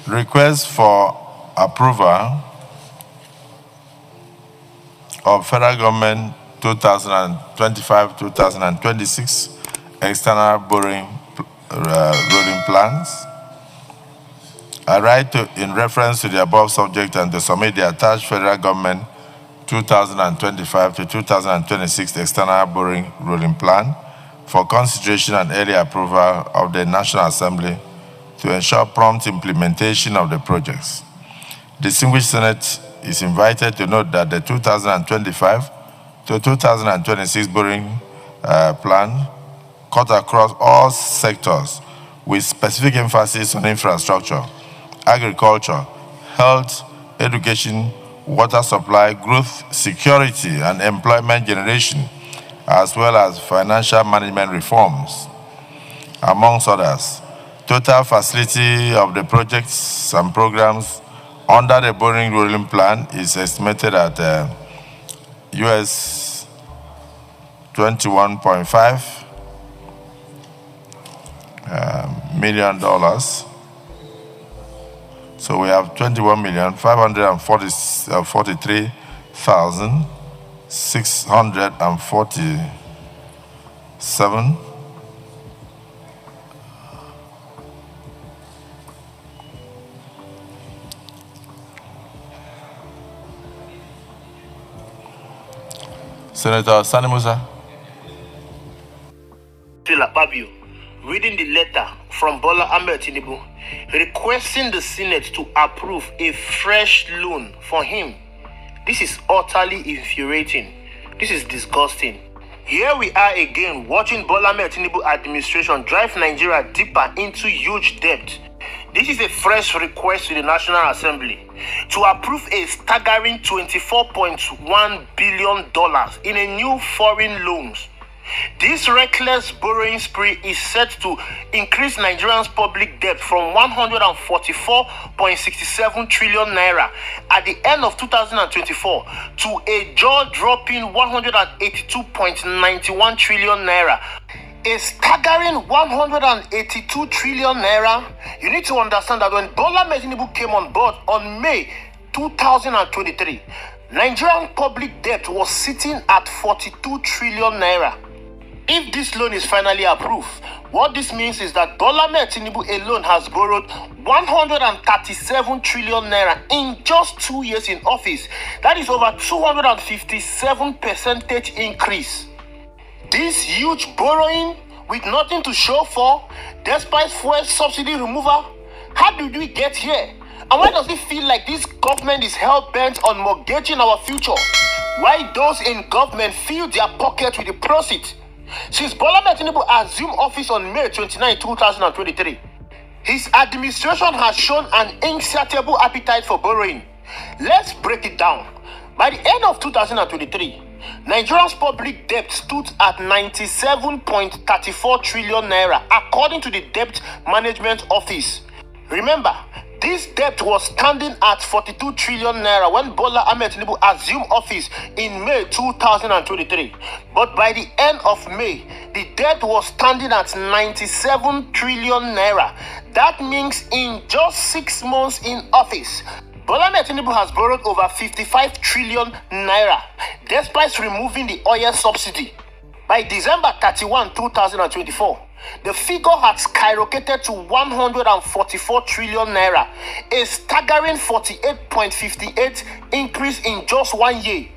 Request for approval of Federal Government 2025-2026 external borrowing rolling plans. I write in reference to the above subject and to submit the attached Federal Government 2025-2026 external borrowing rolling plan for consideration and early approval of the National Assembly to ensure prompt implementation of the projects. Distinguished Senate is invited to note that the 2025-2026 borrowing plan cut across all sectors with specific emphasis on infrastructure, agriculture, health, education, water supply, growth, security, and employment generation, as well as financial management reforms, amongst others. Total facility of the projects and programs under the borrowing rolling plan is estimated at US $21.5 million. So we have 21,543,647 Senator Sani Musa. Akpabio, reading the letter from Bola Ahmed Tinubu, requesting the Senate to approve a fresh loan for him. This is utterly infuriating. This is disgusting. Here we are again watching Bola Ahmed Tinubu administration drive Nigeria deeper into huge debt. This is a fresh request to the National Assembly to approve a staggering $24.1 billion in a new foreign loans. This reckless borrowing spree is set to increase Nigeria's public debt from 144.67 trillion naira at the end of 2024 to a jaw-dropping 182.91 trillion naira. A staggering 182 trillion naira. You need to understand that when Bola Ahmed Tinubu came on board on May 2023, Nigerian public debt was sitting at 42 trillion naira. If this loan is finally approved, what this means is that Bola Ahmed Tinubu alone has borrowed 137 trillion naira in just 2 years in office. That is over 257% increase. This huge borrowing with nothing to show for, despite fuel subsidy removal, how did we get here? And why does it feel like this government is hell-bent on mortgaging our future? Why those in government fill their pockets with the proceeds? Since Bola Ahmed Tinubu assumed office on May 29, 2023, his administration has shown an insatiable appetite for borrowing. Let's break it down. By the end of 2023, Nigeria's public debt stood at 97.34 trillion naira, according to the Debt Management Office. Remember, this debt was standing at 42 trillion naira when Bola Ahmed Tinubu assumed office in May 2023. But by the end of May, the debt was standing at 97 trillion naira. That means in just 6 months in office, Bola Ahmed Tinubu has borrowed over 55 trillion naira, despite removing the oil subsidy. By December 31, 2024, the figure had skyrocketed to 144 trillion naira, a staggering 48.58 increase in just 1 year.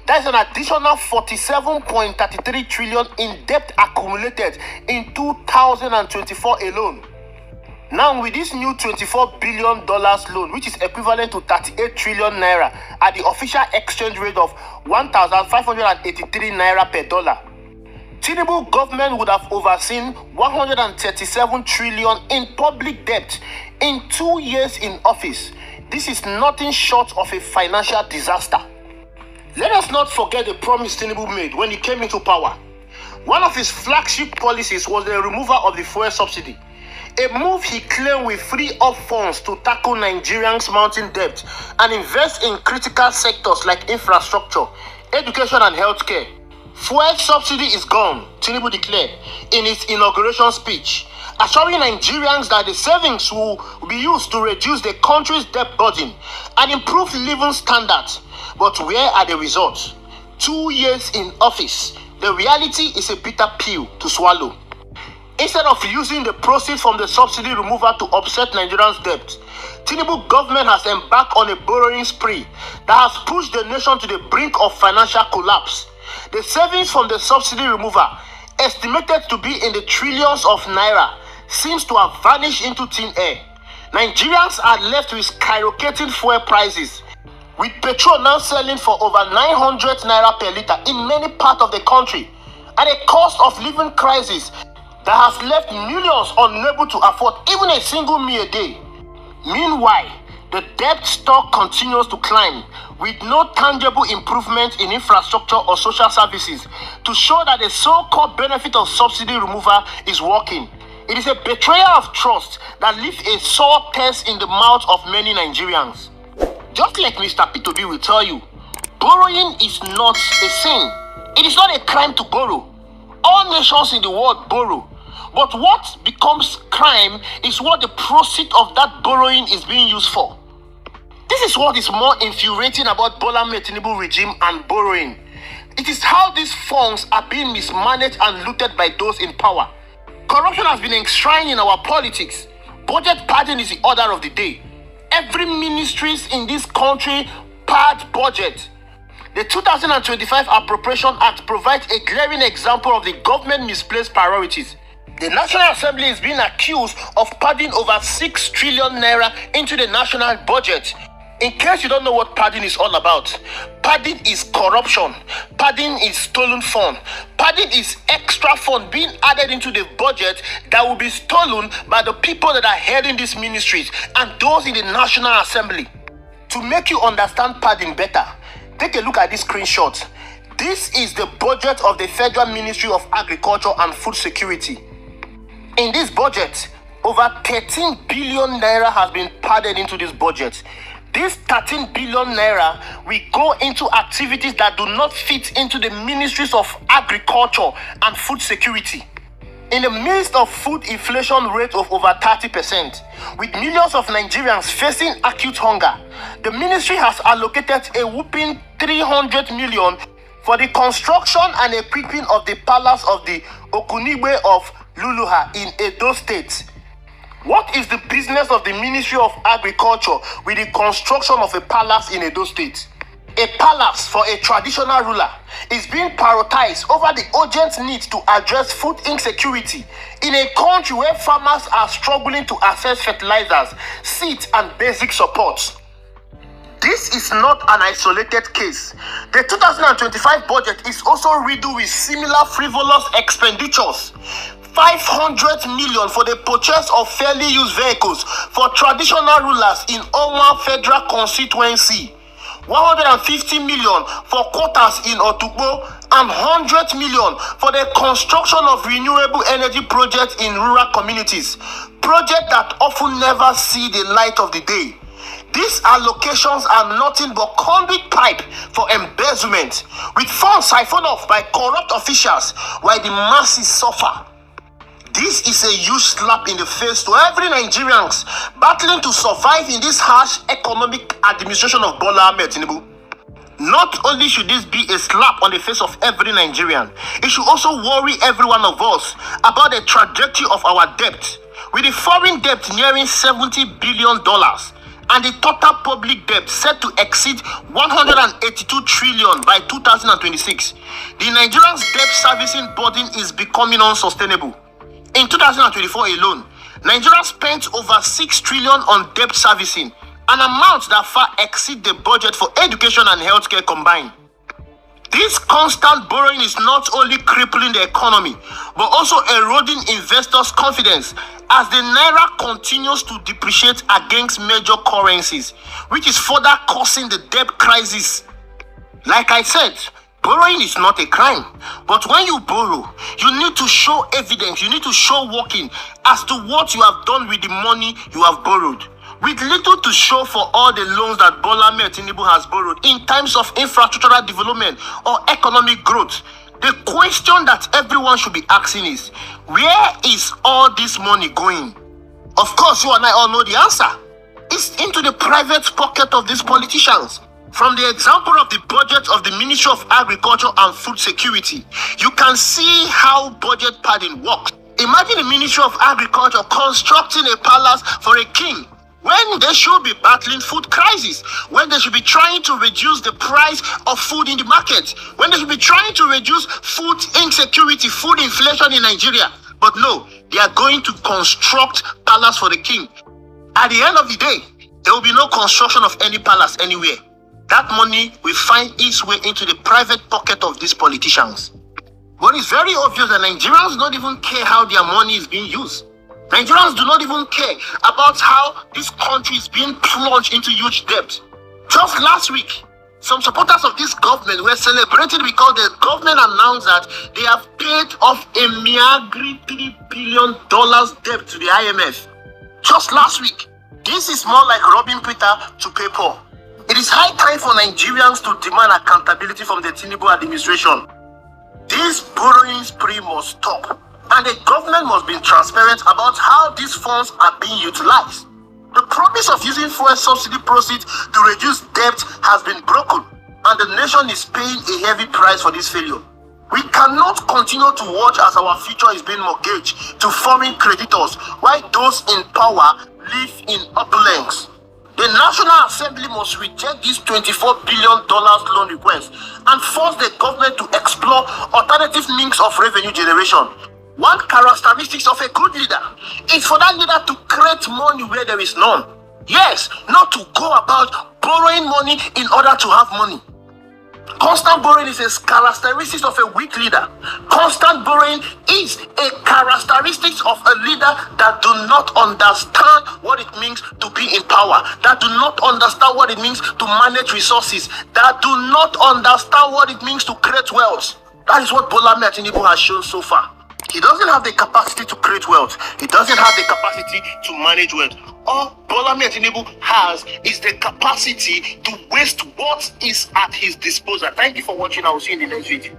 That's an additional 47.33 trillion in debt accumulated in 2024 alone. Now, with this new $24 billion loan, which is equivalent to 38 trillion naira at the official exchange rate of 1,583 naira per dollar, Tinubu government would have overseen 137 trillion in public debt in 2 years in office. This is nothing short of a financial disaster. Let us not forget the promise Tinubu made when he came into power. One of his flagship policies was the removal of the fuel subsidy, a move he claimed will free up funds to tackle Nigerians' mounting debt and invest in critical sectors like infrastructure, education, and healthcare. Fuel subsidy is gone, Tinubu declared in his inauguration speech, assuring Nigerians that the savings will be used to reduce the country's debt burden and improve living standards. But where are the results? 2 years in office, the reality is a bitter pill to swallow. Instead of using the proceeds from the subsidy removal to offset Nigerians' debt, Tinubu government has embarked on a borrowing spree that has pushed the nation to the brink of financial collapse. The savings from the subsidy removal, estimated to be in the trillions of naira, seems to have vanished into thin air. Nigerians are left with skyrocketing fuel prices, with petrol now selling for over 900 naira per litre in many parts of the country, and a cost of living crisis that has left millions unable to afford even a single meal a day. Meanwhile, the debt stock continues to climb, with no tangible improvement in infrastructure or social services to show that the so-called benefit of subsidy removal is working. It is a betrayal of trust that leaves a sore taste in the mouth of many Nigerians. Just like Mr. P2B will tell you, borrowing is not a sin. It is not a crime to borrow. All nations in the world borrow. But what becomes crime is what the proceeds of that borrowing is being used for. This is what is more infuriating about Bola Tinubu regime and borrowing. It is how these funds are being mismanaged and looted by those in power. Corruption has been enshrined in our politics. Budget padding is the order of the day. Every ministries in this country pad budget. The 2025 Appropriation Act provides a glaring example of the government misplaced priorities. The National Assembly is being accused of padding over 6 trillion naira into the national budget. In case you don't know what padding is all about, padding is corruption, padding is stolen fund, padding is extra fund being added into the budget that will be stolen by the people that are heading these ministries and those in the National Assembly. To make you understand padding better, take a look at this screenshot. This is the budget of the Federal Ministry of Agriculture and Food Security. In this budget, over 13 billion naira has been padded into this budget. This 13 billion naira will go into activities that do not fit into the Ministries of Agriculture and Food Security. In the midst of food inflation rate of over 30%, with millions of Nigerians facing acute hunger, the ministry has allocated a whopping 300 million for the construction and equipping of the palace of the Okunigwe of Luluha in Edo State. What is the business of the Ministry of Agriculture with the construction of a palace in Edo State? A palace for a traditional ruler is being prioritized over the urgent need to address food insecurity in a country where farmers are struggling to access fertilizers, seeds, and basic support. This is not an isolated case. The 2025 budget is also riddled with similar frivolous expenditures. 500 million for the purchase of fairly used vehicles for traditional rulers in Owa Federal Constituency, 150 million for quotas in Otukbo, and 100 million for the construction of renewable energy projects in rural communities, projects that often never see the light of the day. These allocations are nothing but conduit pipe for embezzlement, with funds siphoned off by corrupt officials while the masses suffer. This is a huge slap in the face to every Nigerians battling to survive in this harsh economic administration of Bola Tinubu. Not only should this be a slap on the face of every Nigerian, it should also worry every one of us about the trajectory of our debt, with the foreign debt nearing $70 billion and the total public debt set to exceed 182 trillion by 2026. The Nigerians' debt servicing burden is becoming unsustainable. In 2024 alone, Nigeria spent over 6 trillion on debt servicing, an amount that far exceeds the budget for education and healthcare combined. This constant borrowing is not only crippling the economy, but also eroding investors' confidence as the naira continues to depreciate against major currencies, which is further causing the debt crisis. Like I said, borrowing is not a crime, but when you borrow, you need to show evidence, you need to show working as to what you have done with the money you have borrowed. With little to show for all the loans that Bola Tinubu has borrowed in times of infrastructural development or economic growth, The question that everyone should be asking is, where is all this money going? Of course, you and I all know the answer. It's into the private pocket of these politicians. From the example of the budget of the Ministry of Agriculture and Food Security, you can see how budget padding works. Imagine the Ministry of Agriculture constructing a palace for a king when they should be battling food crisis, when they should be trying to reduce the price of food in the market, when they should be trying to reduce food insecurity, food inflation in Nigeria. But no, they are going to construct palace for the king. At the end of the day, there will be no construction of any palace anywhere. That money will find its way into the private pocket of these politicians. But it's very obvious that Nigerians don't even care how their money is being used. Nigerians do not even care about how this country is being plunged into huge debt. Just last week, some supporters of this government were celebrating because the government announced that they have paid off a meager $3 billion debt to the IMF. Just last week. This is more like robbing Peter to pay Paul. It is high time for Nigerians to demand accountability from the Tinubu administration. This borrowing spree must stop, and the government must be transparent about how these funds are being utilized. The promise of using fuel subsidy proceeds to reduce debt has been broken, and the nation is paying a heavy price for this failure. We cannot continue to watch as our future is being mortgaged to foreign creditors while those in power live in opulence. The National Assembly must reject this $24 billion loan request and force the government to explore alternative means of revenue generation. One characteristic of a good leader is for that leader to create money where there is none. Yes, not to go about borrowing money in order to have money. Constant borrowing is a characteristic of a weak leader. Constant borrowing is a characteristic of a leader that do not understand what it means to be in power, that do not understand what it means to manage resources, that do not understand what it means to create wealth. That is what Bola Tinubu has shown so far. He doesn't have the capacity to create wealth. He doesn't have the capacity to manage wealth. All Bola Tinubu has is the capacity to waste what is at his disposal. Thank you for watching. I will see you in the next video.